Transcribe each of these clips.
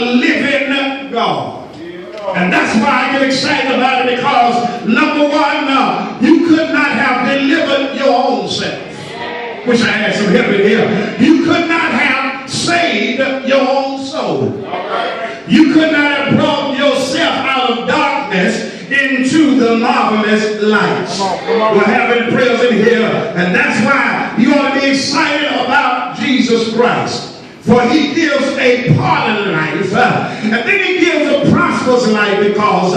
living God. And that's why I get excited about it, because number one, you could not have delivered your own self. Wish I had some help in here. You could not have saved your own soul. You could not have brought yourself out of darkness into the marvelous light. We're having prayers in here, and that's why you ought to be excited about Jesus Christ. For he gives a pardon life, and then he gives a prosperous life, because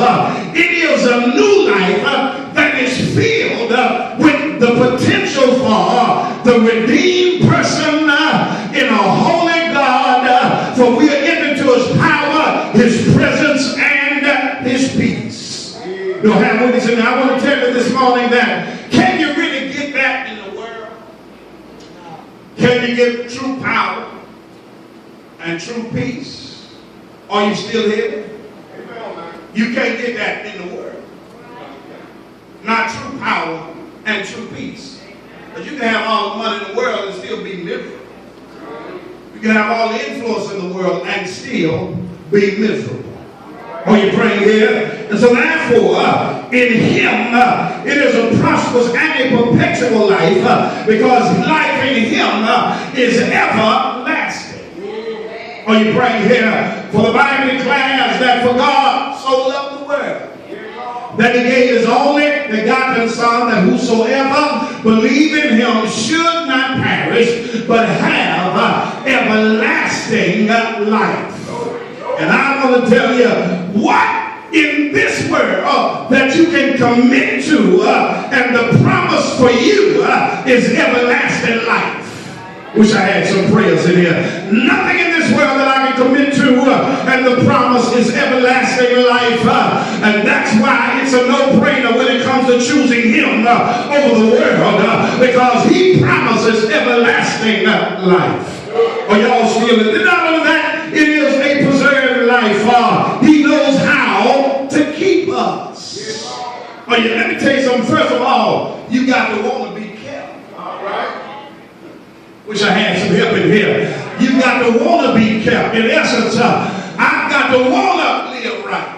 it is a new life that is filled with the potential for the redeemed person in a holy God. For we are entered to his power, his presence, and his peace. You'll have witness, and I want to tell you this morning that can you really get that in the world? Can you get true power and true peace? Are you still here? You can't get that in the world. Not true power and true peace. But you can have all the money in the world and still be miserable. You can have all the influence in the world and still be miserable. Are you praying here? And so therefore, in him, it is a prosperous and a perpetual life, because life in him is everlasting. Are you praying here? For the Bible declares that for God so loved the world that he gave his only begotten Son, that whosoever believe in him should not perish, but have everlasting life. And I want to tell you what in this world that you can commit to, and the promise for you is everlasting life. Wish I had some prayers in here. Nothing in this world that I can commit to, and the promise is everlasting life. And that's why it's a no-brainer when it comes to choosing him over the world, because he promises everlasting life. Are y'all still in it? Not only that, it is a preserved life. He knows how to keep us. Let me tell you something. First of all, you got to want to be kept. All right. Wish I had some help in here. You got to want to be kept. In essence, I've got to want to live right.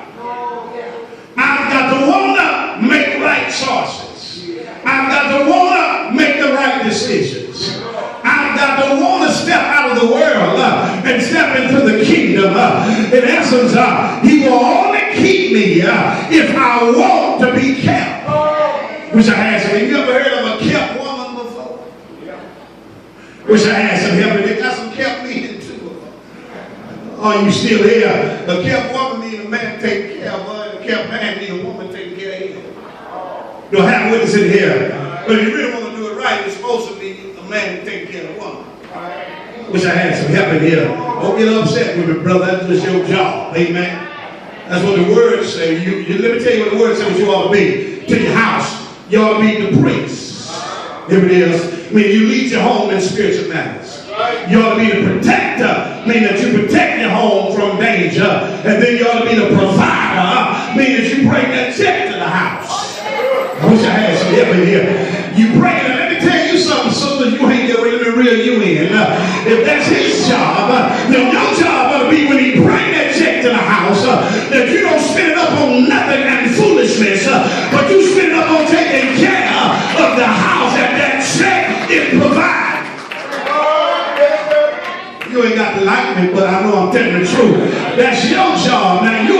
I've got to want to make right choices. I've got to want to make the right decisions. I've got to want to step out of the world and step into the kingdom. In essence, he will only keep me if I want to be kept. Wish I had some. Have you ever heard of a kept woman before? Wish I had some help. They got some kept men too. Are you still here? A kept woman means a man taking care of her, and a kept man means a woman taking care of him. You'll have witness in here. But if you really want to do it right, it's supposed to be a man taking care of a woman. Wish I had some help in here. Don't get upset with me, brother. That's just your job. Amen. That's what the words say. Let me tell you what the word says what you ought to be. To your house, you ought to be the priest. Here it is. I mean, you lead your home in spiritual matters. You ought to be the protector, meaning that you protect your home from danger. And then you ought to be the provider, meaning that you bring that check to the house. I wish I had some help in here. You bring it. Let me tell you something, sister. You ain't gonna let me reel you in. If that's his job, then your job ought to be when he bring that check to the house, that you don't spend it up on nothing and foolishness, but you spend it up on taking care of the house that check is provided. You ain't got to like me, but I know I'm telling the truth. That's your job, man. You